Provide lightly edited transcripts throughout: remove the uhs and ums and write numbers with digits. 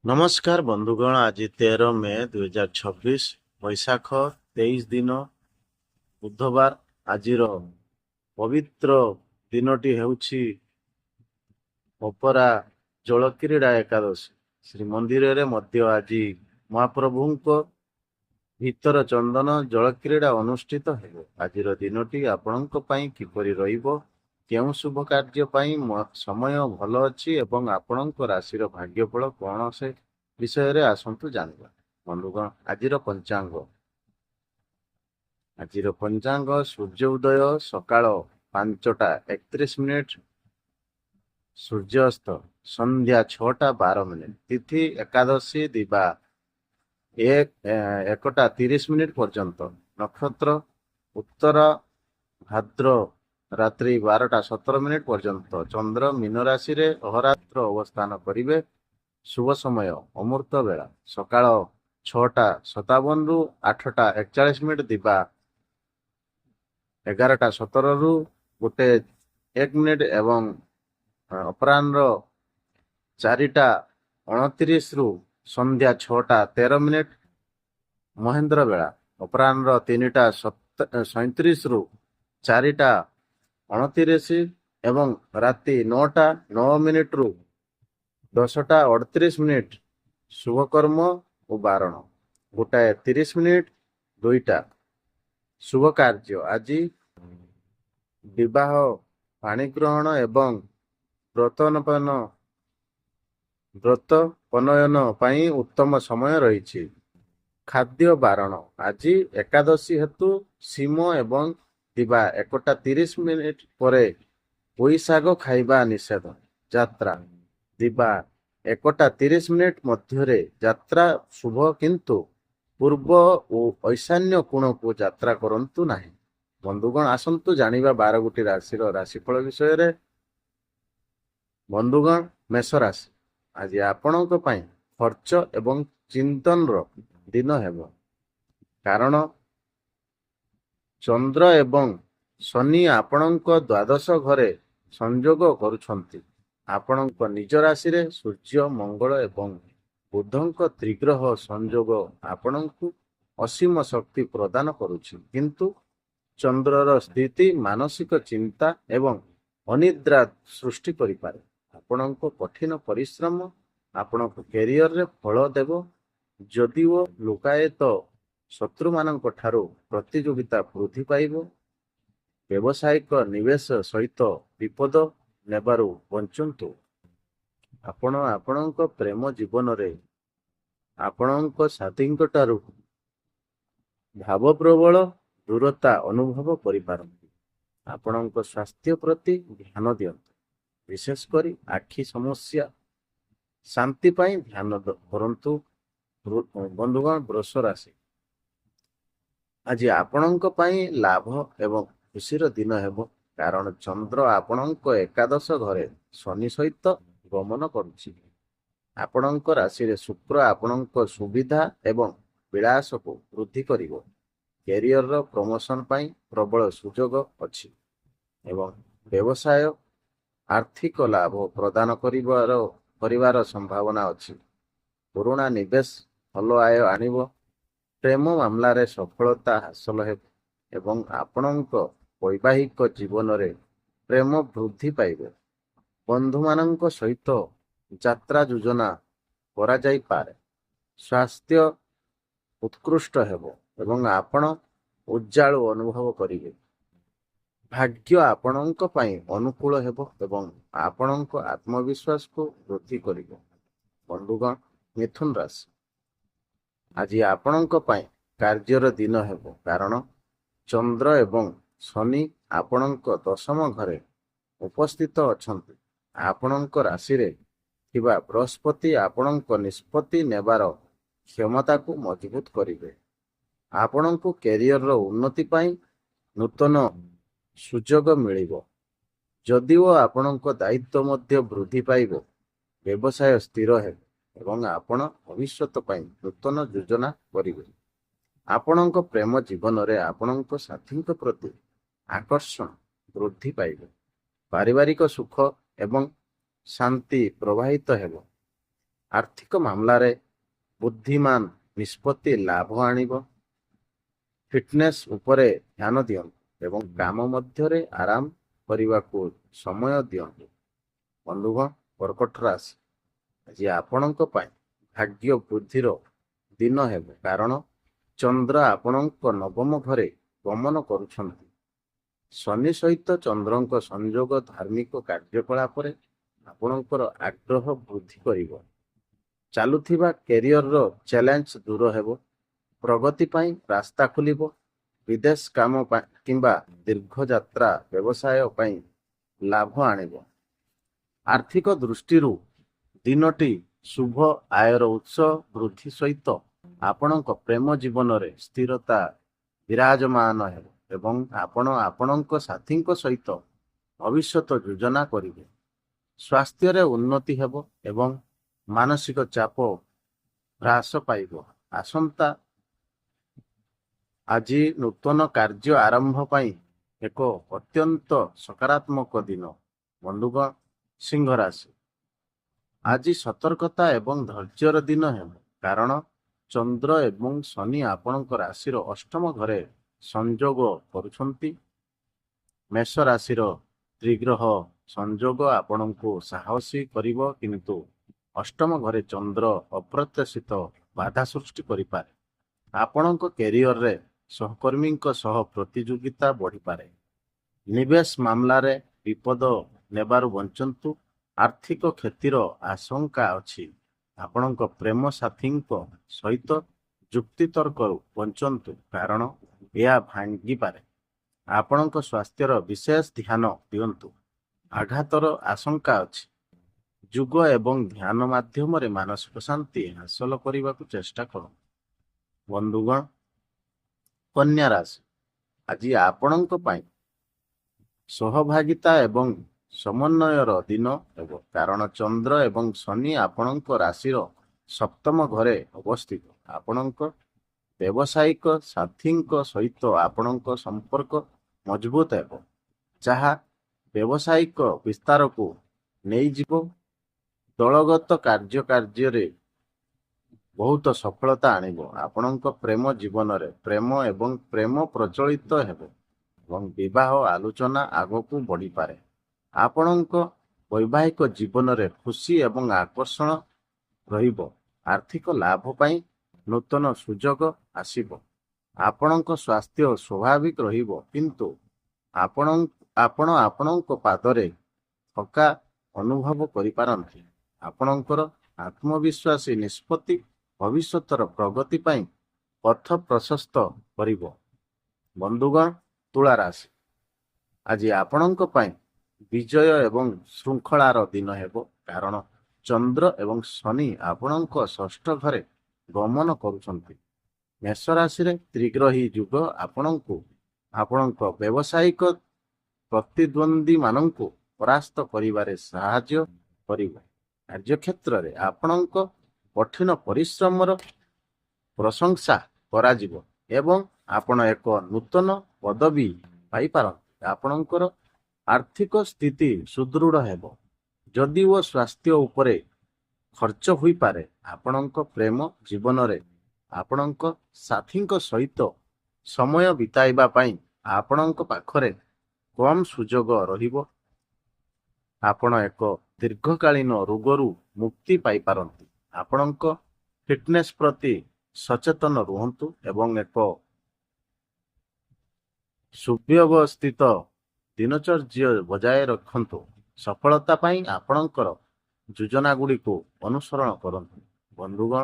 ନମସ୍କାର ବନ୍ଧୁଗଣ, ଆଜି 13 ମେ 2026, ବୈଶାଖ 23 ଦିନ, ବୁଧବାର। ଆଜିର ପବିତ୍ର ଦିନଟି ହେଉଛି ଅପରା ଜଳକ୍ରୀଡ଼ା ଏକାଦଶୀ। ଶ୍ରୀମନ୍ଦିରରେ ମଧ୍ୟ ଆଜି ମହାପ୍ରଭୁଙ୍କ ଭିତର ଚନ୍ଦନ ଜଳକ୍ରୀଡ଼ା ଅନୁଷ୍ଠିତ ହେବ। ଆଜିର ଦିନଟି ଆପଣଙ୍କ ପାଇଁ କିପରି ରହିବ, କେଉଁ ଶୁଭ କାର୍ଯ୍ୟ ପାଇଁ ସମୟ ଭଲ ଅଛି ଏବଂ ଆପଣଙ୍କ ରାଶିର ଭାଗ୍ୟଫଳ କଣ, ସେ ବିଷୟରେ ଆସନ୍ତୁ ଜାଣିବା। ବନ୍ଧୁଗଣ, ଆଜିର ପଞ୍ଚାଙ୍ଗ। ସୂର୍ଯ୍ୟ ଉଦୟ ସକାଳ 5ଟା 31 ମିନିଟ, ସୂର୍ଯ୍ୟାସ୍ତ ସନ୍ଧ୍ୟା 6ଟା 12 ମିନିଟ। ତିଥି ଏକାଦଶୀ ଦିବା 1ଟା 30 ମିନିଟ ପର୍ଯ୍ୟନ୍ତ। ନକ୍ଷତ୍ର ଉତ୍ତର ଭାଦ୍ର ରାତ୍ରି 12ଟା 17 ମିନିଟ ପର୍ଯ୍ୟନ୍ତ। ଚନ୍ଦ୍ର ମୀନ ରାଶିରେ ଅହରାତ୍ର ଅବସ୍ଥାନ କରିବେ। ଶୁଭ ସମୟ ଅମୃତ ବେଳା ସକାଳ 6ଟା 57 ରୁ 8ଟା 41 ମିନିଟ, ଦିବା 11ଟା 17 ରୁ 1 ମିନିଟ ଏବଂ ଅପରାହ୍ନ 4ଟା 29 ରୁ ସନ୍ଧ୍ୟା 6ଟା 13 ମିନିଟ। ମହେନ୍ଦ୍ର ବେଳା ଅପରାହ୍ନ 3ଟା 37 ରୁ 4ଟା 29 ଏବଂ ରାତି 9ଟା 9 ମିନିଟ ରୁ 10ଟା 38 ମିନିଟ। ଶୁଭକର୍ମ ଓ ବାରଣ 1ଟା 30 ମିନିଟ 2ଟା। ଶୁଭ କାର୍ଯ୍ୟ ଆଜି ବିବାହ, ପାଣିଗ୍ରହଣ ଏବଂ ବ୍ରତ ପନୟନ ପାଇଁ ଉତ୍ତମ ସମୟ ରହିଛି। ଖାଦ୍ୟ ବାରଣ ଆଜି ଏକାଦଶୀ ହେତୁ ସିମ ଏବଂ ଦିବା 1ଟା 30 ମିନିଟ ପରେ ପୋଇ ଶାଗ ଖାଇବା ନିଷେଧ। ଯାତ୍ରା ଦିବା 1ଟା 30 ମିନିଟ ମଧ୍ୟରେ ଯାତ୍ରା ଶୁଭ, କିନ୍ତୁ ପୂର୍ବ ଓ ଐଶାନ୍ୟ କୋଣକୁ ଯାତ୍ରା କରନ୍ତୁ ନାହିଁ। ବନ୍ଧୁଗଣ, ଆସନ୍ତୁ ଜାଣିବା 12ଗୋଟି ରାଶିର ରାଶିଫଳ ବିଷୟରେ। ବନ୍ଧୁଗଣ, ମେଷ ରାଶି। ଆଜି ଆପଣଙ୍କ ପାଇଁ ଖର୍ଚ୍ଚ ଏବଂ ଚିନ୍ତନର ଦିନ ହେବ, କାରଣ ଚନ୍ଦ୍ର ଏବଂ ଶନି ଆପଣଙ୍କ ଦ୍ୱାଦଶ ଘରେ ସଂଯୋଗ କରୁଛନ୍ତି। ଆପଣଙ୍କ ନିଜ ରାଶିରେ ସୂର୍ଯ୍ୟ, ମଙ୍ଗଳ ଏବଂ ବୁଧଙ୍କ ତ୍ରିଗ୍ରହ ସଂଯୋଗ ଆପଣଙ୍କୁ ଅସୀମ ଶକ୍ତି ପ୍ରଦାନ କରୁଛି, କିନ୍ତୁ ଚନ୍ଦ୍ରର ସ୍ଥିତି ମାନସିକ ଚିନ୍ତା ଏବଂ ଅନିଦ୍ରା ସୃଷ୍ଟି କରିପାରେ। ଆପଣଙ୍କ କଠିନ ପରିଶ୍ରମ ଆପଣଙ୍କ କ୍ୟାରିୟରରେ ଫଳ ଦେବ, ଯଦିଓ ଲୁକାୟିତ ଶତ୍ରୁମାନଙ୍କ ଠାରୁ ପ୍ରତିଯୋଗିତା ବୃଦ୍ଧି ପାଇବ। ବ୍ୟବସାୟିକ ନିବେଶ ସହିତ ବିପଦ ନେବାରୁ ବଞ୍ଚନ୍ତୁ। ଆପଣ ଆପଣଙ୍କ ପ୍ରେମ ଜୀବନରେ ଆପଣଙ୍କ ସାଥୀଙ୍କ ଠାରୁ ଭାବପ୍ରବଳ ଦୂରତା ଅନୁଭବ କରିପାରନ୍ତି। ଆପଣଙ୍କ ସ୍ୱାସ୍ଥ୍ୟ ପ୍ରତି ଧ୍ୟାନ ଦିଅନ୍ତୁ, ବିଶେଷ କରି ଆଖି ସମସ୍ୟା। ଶାନ୍ତି ପାଇଁ ଧ୍ୟାନ କରନ୍ତୁ। ବନ୍ଧୁଗଣ, ବୃଷ ରାଶି। ଆଜି ଆପଣଙ୍କ ପାଇଁ ଲାଭ ଏବଂ ଖୁସିର ଦିନ ହେବ, କାରଣ ଚନ୍ଦ୍ର ଆପଣଙ୍କ ଏକାଦଶ ଘରେ ଶନି ସହିତ ଗମନ କରୁଛି। ଆପଣଙ୍କ ରାଶିରେ ଶୁକ୍ର ଆପଣଙ୍କ ସୁବିଧା ଏବଂ ବିଳାସକୁ ବୃଦ୍ଧି କରିବ। କ୍ୟାରିୟରର ପ୍ରମୋଶନ ପାଇଁ ପ୍ରବଳ ସୁଯୋଗ ଅଛି ଏବଂ ବ୍ୟବସାୟ ଆର୍ଥିକ ଲାଭ ପ୍ରଦାନ କରିବାର ସମ୍ଭାବନା ଅଛି। ପୁରୁଣା ନିବେଶ ଭଲ ଆୟ ଆଣିବ। ପ୍ରେମ ମାମଲାରେ ସଫଳତା ହାସଲ ହେବ ଏବଂ ଆପଣଙ୍କ ବୈବାହିକ ଜୀବନରେ ପ୍ରେମ ବୃଦ୍ଧି ପାଇବ। ବନ୍ଧୁମାନଙ୍କ ସହିତ ଯାତ୍ରା ଯୋଜନା କରାଯାଇପାରେ। ସ୍ୱାସ୍ଥ୍ୟ ଉତ୍କୃଷ୍ଟ ହେବ ଏବଂ ଆପଣ ଉଜ୍ଜାଳୁ ଅନୁଭବ କରିବେ। ଭାଗ୍ୟ ଆପଣଙ୍କ ପାଇଁ ଅନୁକୂଳ ହେବ ଏବଂ ଆପଣଙ୍କ ଆତ୍ମବିଶ୍ୱାସକୁ ବୃଦ୍ଧି କରିବ। ବନ୍ଧୁଗଣ, ମିଥୁନ ରାଶି। ଆଜି ଆପଣଙ୍କ ପାଇଁ କାର୍ଯ୍ୟର ଦିନ ହେବ, କାରଣ ଚନ୍ଦ୍ର ଏବଂ ଶନି ଆପଣଙ୍କ ଦଶମ ଘରେ ଉପସ୍ଥିତ ଅଛନ୍ତି। ଆପଣଙ୍କ ରାଶିରେ ଥିବା ବୃହସ୍ପତି ଆପଣଙ୍କ ନିଷ୍ପତ୍ତି ନେବାର କ୍ଷମତାକୁ ମଜବୁତ କରିବେ। ଆପଣଙ୍କୁ କ୍ୟାରିୟରର ଉନ୍ନତି ପାଇଁ ନୂତନ ସୁଯୋଗ ମିଳିବ, ଯଦିଓ ଆପଣଙ୍କ ଦାୟିତ୍ୱ ମଧ୍ୟ ବୃଦ୍ଧି ପାଇବ। ବ୍ୟବସାୟ ସ୍ଥିର ହେବ ଏବଂ ଆପଣ ଭବିଷ୍ୟତ ପାଇଁ ନୂତନ ଯୋଜନା କରିବେ। ଆପଣଙ୍କ ପ୍ରେମ ଜୀବନରେ ଆପଣଙ୍କ ସାଥୀଙ୍କ ପ୍ରତି ଆକର୍ଷଣ ବୃଦ୍ଧି ପାଇବ। ପାରିବାରିକ ସୁଖ ଏବଂ ଶାନ୍ତି ପ୍ରବାହିତ ହେବ। ଆର୍ଥିକ ମାମଲାରେ ବୁଦ୍ଧିମାନ ନିଷ୍ପତ୍ତି ଲାଭ ଆଣିବ। ଫିଟନେସ୍ ଉପରେ ଧ୍ୟାନ ଦିଅନ୍ତୁ ଏବଂ କାମ ମଧ୍ୟରେ ଆରାମ କରିବାକୁ ସମୟ ଦିଅନ୍ତୁ। ବନ୍ଧୁଗଣ, କର୍କଟ ରାଶି, ଆଜି ଆପଣଙ୍କ ପାଇଁ ଭାଗ୍ୟ ବୃଦ୍ଧିର ଦିନ ହେବ, କାରଣ ଚନ୍ଦ୍ର ଆପଣଙ୍କ ନବମ ଘରେ ଗମନ କରୁଛନ୍ତି। ଶନି ସହିତ ଚନ୍ଦ୍ରଙ୍କ ସଂଯୋଗ ଧାର୍ମିକ କାର୍ଯ୍ୟକଳାପରେ ଆପଣଙ୍କର ଆଗ୍ରହ ବୃଦ୍ଧି କରିବ। ଚାଲୁଥିବା କ୍ୟାରିୟରର ଚ୍ୟାଲେଞ୍ଜ ଦୂର ହେବ। ପ୍ରଗତି ପାଇଁ ରାସ୍ତା ଖୋଲିବ। ବିଦେଶ କାମ କିମ୍ବା ଦୀର୍ଘଯାତ୍ରା ବ୍ୟବସାୟ ପାଇଁ ଲାଭ ଆଣିବ। ଆର୍ଥିକ ଦୃଷ୍ଟିରୁ ଦିନଟି ଶୁଭ। ଆୟର ଉତ୍ସ ବୃଦ୍ଧି ସହିତ ଆପଣଙ୍କ ପ୍ରେମ ଜୀବନରେ ସ୍ଥିରତା ବିରାଜମାନ ହେବ ଏବଂ ଆପଣ ଆପଣଙ୍କ ସାଥୀଙ୍କ ସହିତ ଭବିଷ୍ୟତ ଯୋଜନା କରିବେ। ସ୍ୱାସ୍ଥ୍ୟରେ ଉନ୍ନତି ହେବ ଏବଂ ମାନସିକ ଚାପ ହ୍ରାସ ପାଇବ। ଆଜି ନୂତନ କାର୍ଯ୍ୟ ଆରମ୍ଭ ପାଇଁ ଏକ ଅତ୍ୟନ୍ତ ସକାରାତ୍ମକ ଦିନ। ବନ୍ଧୁଗଣ, ସିଂହ ରାଶି, ଆଜି ସତର୍କତା ଏବଂ ଧୈର୍ଯ୍ୟର ଦିନ ହେବ, କାରଣ ଚନ୍ଦ୍ର ଏବଂ ଶନି ଆପଣଙ୍କ ରାଶିର ଅଷ୍ଟମ ଘରେ ସଂଯୋଗ କରୁଛନ୍ତି। ମେଷ ରାଶିର ତ୍ରିଗ୍ରହ ସଂଯୋଗ ଆପଣଙ୍କୁ ସାହସୀ କରିବ, କିନ୍ତୁ ଅଷ୍ଟମ ଘରେ ଚନ୍ଦ୍ର ଅପ୍ରତ୍ୟାଶିତ ବାଧା ସୃଷ୍ଟି କରିପାରେ। ଆପଣଙ୍କ କ୍ୟାରିୟରରେ ସହକର୍ମୀଙ୍କ ସହ ପ୍ରତିଯୋଗିତା ବଢ଼ିପାରେ। ନିବେଶ ମାମଲାରେ ବିପଦ ନେବାରୁ ବଞ୍ଚନ୍ତୁ। ଆର୍ଥିକ କ୍ଷତିର ଆଶଙ୍କା ଅଛି। ଆପଣଙ୍କ ପ୍ରେମ ସାଥୀଙ୍କ ସହିତ ଯୁକ୍ତିତର୍କରୁ ବଞ୍ଚନ୍ତୁ, କାରଣ ଏହା ଭାଙ୍ଗିପାରେ। ଆପଣଙ୍କ ସ୍ୱାସ୍ଥ୍ୟର ବିଶେଷ ଧ୍ୟାନ ଦିଅନ୍ତୁ। ଆଘାତର ଆଶଙ୍କା ଅଛି। ଯୋଗ ଏବଂ ଧ୍ୟାନ ମାଧ୍ୟମରେ ମାନସିକ ଶାନ୍ତି ହାସଲ କରିବାକୁ ଚେଷ୍ଟା କରନ୍ତୁ। ବନ୍ଧୁଗଣ, କନ୍ୟା ରାଶି, ଆଜି ଆପଣଙ୍କ ପାଇଁ ସହଭାଗିତା ଏବଂ ସମନ୍ୱୟର ଦିନ ହେବ, କାରଣ ଚନ୍ଦ୍ର ଏବଂ ଶନି ଆପଣଙ୍କ ରାଶିର ସପ୍ତମ ଘରେ ଅବସ୍ଥିତ। ଆପଣଙ୍କ ବ୍ୟବସାୟିକ ସାଥୀଙ୍କ ସହିତ ଆପଣଙ୍କ ସମ୍ପର୍କ ମଜବୁତ ହେବ, ଯାହା ବ୍ୟବସାୟିକ ବିସ୍ତାରକୁ ନେଇଯିବ। ଦଳଗତ କାର୍ଯ୍ୟରେ ବହୁତ ସଫଳତା ଆଣିବ। ଆପଣଙ୍କ ପ୍ରେମ ଜୀବନରେ ପ୍ରେମ ଏବଂ ପ୍ରେମ ପ୍ରଚଳିତ ହେବ ଏବଂ ବିବାହ ଆଲୋଚନା ଆଗକୁ ବଢ଼ିପାରେ। ଆପଣଙ୍କ ବୈବାହିକ ଜୀବନରେ ଖୁସି ଏବଂ ଆକର୍ଷଣ ରହିବ। ଆର୍ଥିକ ଲାଭ ପାଇଁ ନୂତନ ସୁଯୋଗ ଆସିବ। ଆପଣଙ୍କ ସ୍ୱାସ୍ଥ୍ୟ ସ୍ୱାଭାବିକ ରହିବ, କିନ୍ତୁ ଆପଣ ଆପଣଙ୍କ ପାଦରେ ଥକା ଅନୁଭବ କରିପାରନ୍ତି। ଆପଣଙ୍କର ଆତ୍ମବିଶ୍ୱାସୀ ନିଷ୍ପତ୍ତି ଭବିଷ୍ୟତର ପ୍ରଗତି ପାଇଁ ପଥ ପ୍ରଶସ୍ତ କରିବ। ବନ୍ଧୁଗଣ, ତୁଳା ରାଶି, ଆଜି ଆପଣଙ୍କ ପାଇଁ ବିଜୟ ଏବଂ ଶୃଙ୍ଖଳାର ଦିନ ହେବ, କାରଣ ଚନ୍ଦ୍ର ଏବଂ ଶନି ଆପଣଙ୍କ ଷଷ୍ଠ ଘରେ ଗମନ କରୁଛନ୍ତି। ମେଷ ରାଶିରେ ତ୍ରିଗ୍ରହୀ ଯୁଗ ଆପଣଙ୍କୁ ଆପଣଙ୍କ ବ୍ୟବସାୟିକ ପ୍ରତିଦ୍ୱନ୍ଦ୍ୱୀମାନଙ୍କୁ ପରାସ୍ତ କରିବାରେ ସାହାଯ୍ୟ କରିବ। କାର୍ଯ୍ୟକ୍ଷେତ୍ରରେ ଆପଣଙ୍କ କଠିନ ପରିଶ୍ରମର ପ୍ରଶଂସା କରାଯିବ ଏବଂ ଆପଣ ଏକ ନୂତନ ପଦବୀ ପାଇପାରନ୍ତି। ଆପଣଙ୍କର ଆର୍ଥିକ ସ୍ଥିତି ସୁଦୃଢ଼ ହେବ, ଯଦିଓ ସ୍ୱାସ୍ଥ୍ୟ ଉପରେ ଖର୍ଚ୍ଚ ହୋଇପାରେ। ଆପଣଙ୍କ ପ୍ରେମ ଜୀବନରେ ଆପଣଙ୍କ ସାଥୀଙ୍କ ସହିତ ସମୟ ବିତାଇବା ପାଇଁ ଆପଣଙ୍କ ପାଖରେ କମ୍ ସୁଯୋଗ ରହିବ। ଆପଣ ଏକ ଦୀର୍ଘକାଳୀନ ରୋଗରୁ ମୁକ୍ତି ପାଇପାରନ୍ତି। ଆପଣଙ୍କ ଫିଟନେସ୍ ପ୍ରତି ସଚେତନ ରୁହନ୍ତୁ ଏବଂ ଏକ ସୁବ୍ୟବସ୍ଥିତ ଦିନଚର୍ଯ୍ୟା ବଜାୟ ରଖନ୍ତୁ। ସଫଳତା ପାଇଁ ଆପଣଙ୍କର ଯୋଜନାଗୁଡ଼ିକୁ ଅନୁସରଣ କରନ୍ତୁ। ବନ୍ଧୁଗଣ,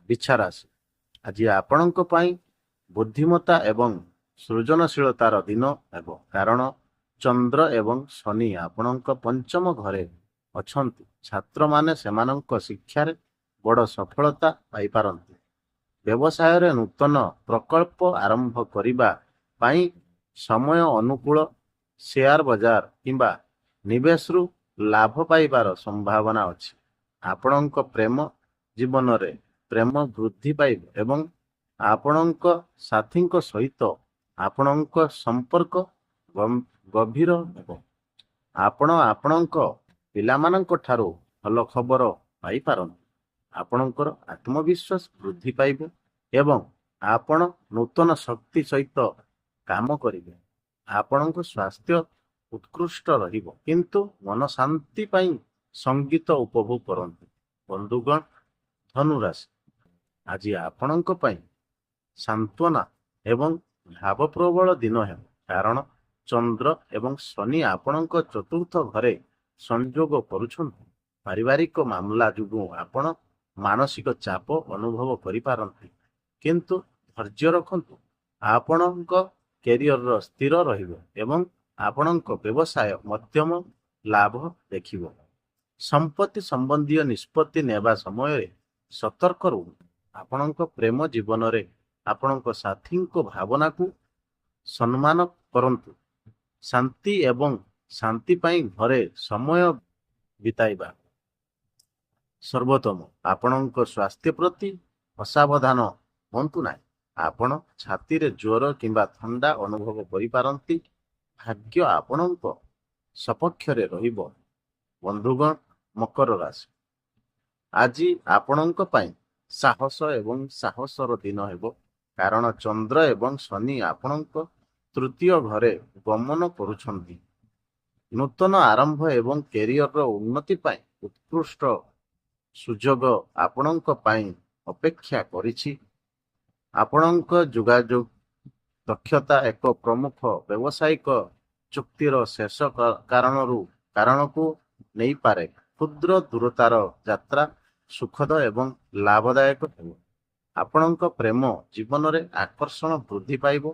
ବିଛା ରାଶି, ଆଜି ଆପଣଙ୍କ ପାଇଁ ବୁଦ୍ଧିମତ୍ତା ଏବଂ ସୃଜନଶୀଳତାର ଦିନ ହେବ, କାରଣ ଚନ୍ଦ୍ର ଏବଂ ଶନି ଆପଣଙ୍କ ପଞ୍ଚମ ଘରେ ଅଛନ୍ତି। ଛାତ୍ରମାନେ ସେମାନଙ୍କ ଶିକ୍ଷାରେ ବଡ଼ ସଫଳତା ପାଇପାରନ୍ତି। ବ୍ୟବସାୟରେ ନୂତନ ପ୍ରକଳ୍ପ ଆରମ୍ଭ କରିବା ପାଇଁ ସମୟ ଅନୁକୂଳ। ସେୟାର ବଜାର କିମ୍ବା ନିବେଶରୁ ଲାଭ ପାଇବାର ସମ୍ଭାବନା ଅଛି। ଆପଣଙ୍କ ପ୍ରେମ ଜୀବନରେ ପ୍ରେମ ବୃଦ୍ଧି ପାଇବ ଏବଂ ଆପଣଙ୍କ ସାଥୀଙ୍କ ସହିତ ଆପଣଙ୍କ ସମ୍ପର୍କ ଗଭୀର ହେବ। ଆପଣ ଆପଣଙ୍କ ପିଲାମାନଙ୍କ ଠାରୁ ଭଲ ଖବର ପାଇପାରନ୍ତି। ଆପଣଙ୍କର ଆତ୍ମବିଶ୍ୱାସ ବୃଦ୍ଧି ପାଇବ ଏବଂ ଆପଣ ନୂତନ ଶକ୍ତି ସହିତ କାମ କରିବେ। ଆପଣଙ୍କ ସ୍ୱାସ୍ଥ୍ୟ ଉତ୍କୃଷ୍ଟ ରହିବ, କିନ୍ତୁ ମନ ଶାନ୍ତି ପାଇଁ ସଙ୍ଗୀତ ଉପଭୋଗ କରନ୍ତୁ। ବନ୍ଧୁଗଣ, ଧନୁରାଶି, ଆଜି ଆପଣଙ୍କ ପାଇଁ ସାନ୍ତ୍ୱନା ଏବଂ ଭାବପ୍ରବଳ ଦିନ ହେବ, କାରଣ ଚନ୍ଦ୍ର ଏବଂ ଶନି ଆପଣଙ୍କ ଚତୁର୍ଥ ଘରେ ସଂଯୋଗ କରୁଛନ୍ତି। ପାରିବାରିକ ମାମଲା ଯୋଗୁଁ ଆପଣ ମାନସିକ ଚାପ ଅନୁଭବ କରିପାରନ୍ତି, କିନ୍ତୁ ଧୈର୍ଯ୍ୟ ରଖନ୍ତୁ। ଆପଣଙ୍କ କ୍ୟାରିୟର ସ୍ଥିର ରହିବ ଏବଂ ଆପଣଙ୍କ ବ୍ୟବସାୟ ମଧ୍ୟମ ଲାଭ ଦେଖିବ। ସମ୍ପତ୍ତି ସମ୍ବନ୍ଧୀୟ ନିଷ୍ପତ୍ତି ନେବା ସମୟରେ ସତର୍କ ରୁହନ୍ତୁ। ଆପଣଙ୍କ ପ୍ରେମ ଜୀବନରେ ଆପଣଙ୍କ ସାଥୀଙ୍କ ଭାବନାକୁ ସମ୍ମାନ କରନ୍ତୁ। ଶାନ୍ତି ଏବଂ ଶାନ୍ତି ପାଇଁ ଘରେ ସମୟ ବିତାଇବା ସର୍ବୋତ୍ତମ। ଆପଣଙ୍କ ସ୍ୱାସ୍ଥ୍ୟ ପ୍ରତି ଅସାବଧାନ ହୁଅନ୍ତୁ ନାହିଁ। ଆପଣ ଛାତିରେ ଜ୍ୱର କିମ୍ବା ଥଣ୍ଡା ଅନୁଭବ କରିପାରନ୍ତି। ଭାଗ୍ୟ ଆପଣଙ୍କ ସପକ୍ଷରେ ରହିବ। ବନ୍ଧୁଗଣ, ମକର ରାଶି, ଆଜି ଆପଣଙ୍କ ପାଇଁ ସାହସ ଏବଂ ସାହସର ଦିନ ହେବ, କାରଣ ଚନ୍ଦ୍ର ଏବଂ ଶନି ଆପଣଙ୍କ ତୃତୀୟ ଘରେ ଗମନ କରୁଛନ୍ତି। ନୂତନ ଆରମ୍ଭ ଏବଂ କ୍ୟାରିୟରର ଉନ୍ନତି ପାଇଁ ଉତ୍କୃଷ୍ଟ ସୁଯୋଗ ଆପଣଙ୍କ ପାଇଁ ଅପେକ୍ଷା କରିଛି। ଆପଣଙ୍କ ଯୋଗାଯୋଗ ଦକ୍ଷତା ଏକ ପ୍ରମୁଖ ବ୍ୟବସାୟିକ ଚୁକ୍ତିର ଶେଷ କାରଣକୁ ନେଇପାରେ। କ୍ଷୁଦ୍ର ଦୂରତାର ଯାତ୍ରା ସୁଖଦ ଏବଂ ଲାଭଦାୟକ ହେବ। ଆପଣଙ୍କ ପ୍ରେମ ଜୀବନରେ ଆକର୍ଷଣ ବୃଦ୍ଧି ପାଇବ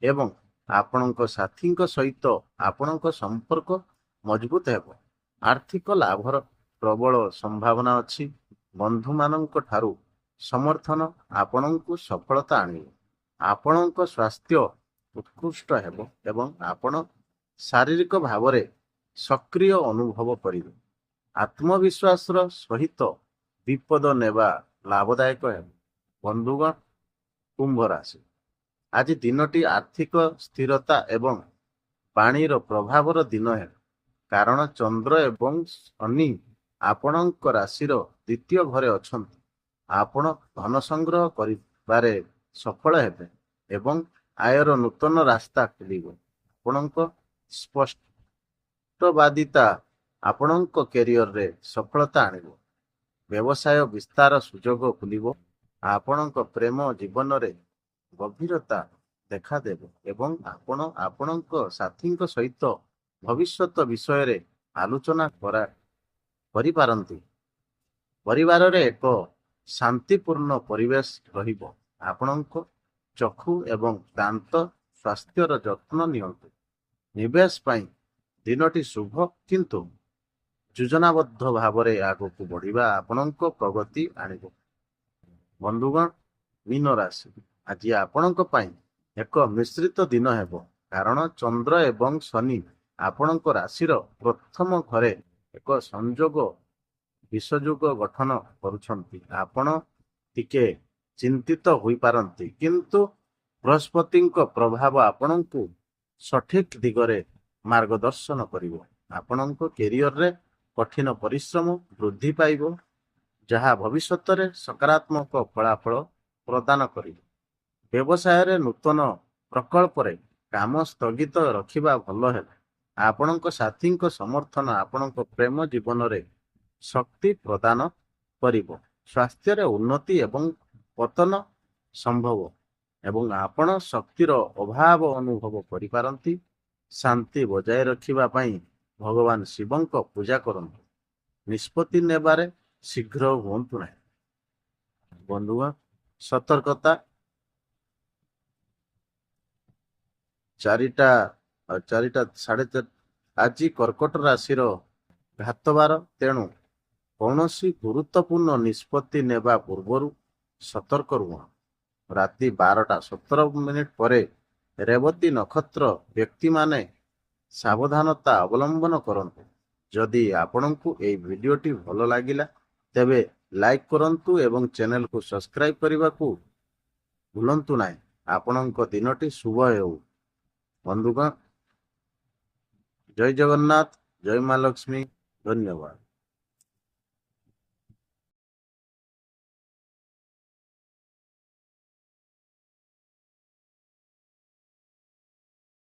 ଏବଂ ଆପଣଙ୍କ ସାଥୀଙ୍କ ସହିତ ଆପଣଙ୍କ ସମ୍ପର୍କ ମଜବୁତ ହେବ। ଆର୍ଥିକ ଲାଭର ପ୍ରବଳ ସମ୍ଭାବନା ଅଛି। ବନ୍ଧୁମାନଙ୍କ ଠାରୁ ସମର୍ଥନ ଆପଣଙ୍କୁ ସଫଳତା ଆଣିବ। ଆପଣଙ୍କ ସ୍ୱାସ୍ଥ୍ୟ ଉତ୍କୃଷ୍ଟ ହେବ ଏବଂ ଆପଣ ଶାରୀରିକ ଭାବରେ ସକ୍ରିୟ ଅନୁଭବ କରିବେ। ଆତ୍ମବିଶ୍ୱାସର ସହିତ ବିପଦ ନେବା ଲାଭଦାୟକ ହେବ। ବନ୍ଧୁଗଣ, କୁମ୍ଭ ରାଶି, ଆଜି ଦିନଟି ଆର୍ଥିକ ସ୍ଥିରତା ଏବଂ ପାଣିର ପ୍ରଭାବର ଦିନ ହେବ, କାରଣ ଚନ୍ଦ୍ର ଏବଂ ଶନି ଆପଣଙ୍କ ରାଶିର ଦ୍ୱିତୀୟ ଘରେ ଅଛନ୍ତି। ଆପଣ ଧନ ସଂଗ୍ରହ କରିବାରେ ସଫଳ ହେବେ ଏବଂ ଆୟର ନୂତନ ରାସ୍ତା ଖୋଲିବ। ଆପଣଙ୍କ ସ୍ପଷ୍ଟବାଦିତା ଆପଣଙ୍କ କ୍ୟାରିୟରରେ ସଫଳତା ଆଣିବ। ବ୍ୟବସାୟ ବିସ୍ତାର ସୁଯୋଗ ଖୋଲିବ। ଆପଣଙ୍କ ପ୍ରେମ ଜୀବନରେ ଗଭୀରତା ଦେଖାଦେବ ଏବଂ ଆପଣ ଆପଣଙ୍କ ସାଥୀଙ୍କ ସହିତ ଭବିଷ୍ୟତ ବିଷୟରେ ଆଲୋଚନା କରିପାରନ୍ତି। ପରିବାରରେ ଏକ ଶାନ୍ତିପୂର୍ଣ୍ଣ ପରିବେଶ ରହିବ। ଆପଣଙ୍କ ଚକ୍ଷୁ ଏବଂ ଦାନ୍ତ ସ୍ୱାସ୍ଥ୍ୟର ଯତ୍ନ ନିଅନ୍ତୁ। ନିବେଶ ପାଇଁ ଦିନଟି ଶୁଭ, କିନ୍ତୁ ଯୋଜନାବଦ୍ଧ ଭାବରେ ଆଗକୁ ବଢ଼ିବା ଆପଣଙ୍କ ପ୍ରଗତି ଆଣିବ। ବନ୍ଧୁଗଣ, ମୀନ ରାଶି, ଆଜି ଆପଣଙ୍କ ପାଇଁ ଏକ ମିଶ୍ରିତ ଦିନ ହେବ, କାରଣ ଚନ୍ଦ୍ର ଏବଂ ଶନି ଆପଣଙ୍କ ରାଶିର ପ୍ରଥମ ଘରେ ଏକ ବିଷଯୋଗ ଗଠନ କରୁଛନ୍ତି। ଆପଣ ଟିକେ ଚିନ୍ତିତ ହୋଇପାରନ୍ତି, କିନ୍ତୁ ବୃହସ୍ପତିଙ୍କ ପ୍ରଭାବ ଆପଣଙ୍କୁ ସଠିକ ଦିଗରେ ମାର୍ଗଦର୍ଶନ କରିବ। ଆପଣଙ୍କ କ୍ୟାରିୟରରେ କଠିନ ପରିଶ୍ରମ ବୃଦ୍ଧି ପାଇବ, ଯାହା ଭବିଷ୍ୟତରେ ସକାରାତ୍ମକ ଫଳାଫଳ ପ୍ରଦାନ କରିବ। ବ୍ୟବସାୟରେ ନୂତନ ପ୍ରକଳ୍ପରେ କାମ ସ୍ଥଗିତ ରଖିବା ଭଲ ହେବ। ଆପଣଙ୍କ ସାଥୀଙ୍କ ସମର୍ଥନ ଆପଣଙ୍କ ପ୍ରେମ ଜୀବନରେ ଶକ୍ତି ପ୍ରଦାନ କରିବ। ସ୍ୱାସ୍ଥ୍ୟରେ ଉନ୍ନତି ଏବଂ ପତନ ସମ୍ଭବ ଏବଂ ଆପଣ ଶକ୍ତିର ଅଭାବ ଅନୁଭବ କରିପାରନ୍ତି। ଶାନ୍ତି ବଜାୟ ରଖିବା ପାଇଁ ଭଗବାନ ଶିବଙ୍କ ପୂଜା କରନ୍ତୁ। ନିଷ୍ପତ୍ତି ନେବାରେ ଶୀଘ୍ର ହୁଅନ୍ତୁ ନାହିଁ। ବନ୍ଧୁଗଣ, ସତର୍କତା, ଚାରିଟା 4:30 ଆଜି କର୍କଟ ରାଶିର ଘାତବାର, ତେଣୁ କୌଣସି ଗୁରୁତ୍ୱପୂର୍ଣ୍ଣ ନିଷ୍ପତ୍ତି ନେବା ପୂର୍ବରୁ ସତର୍କ ରୁହ। ରାତି 12:17 ପରେ ରେବତୀ ନକ୍ଷତ୍ର ବ୍ୟକ୍ତିମାନେ ସାବଧାନତା ଅବଲମ୍ବନ କରନ୍ତୁ। ଯଦି ଆପଣଙ୍କୁ ଏହି ଭିଡ଼ିଓଟି ଭଲ ଲାଗିଲା ତେବେ ଲାଇକ୍ କରନ୍ତୁ ଏବଂ ଚ୍ୟାନେଲକୁ ସବସ୍କ୍ରାଇବ୍ କରିବାକୁ ଭୁଲନ୍ତୁ ନାହିଁ। ଆପଣଙ୍କ ଦିନଟି ଶୁଭ ହେଉ। ବନ୍ଧୁଗଣ, ଜୟ ଜଗନ୍ନାଥ, ଜୟ ମା ଲକ୍ଷ୍ମୀ, ଧନ୍ୟବାଦ।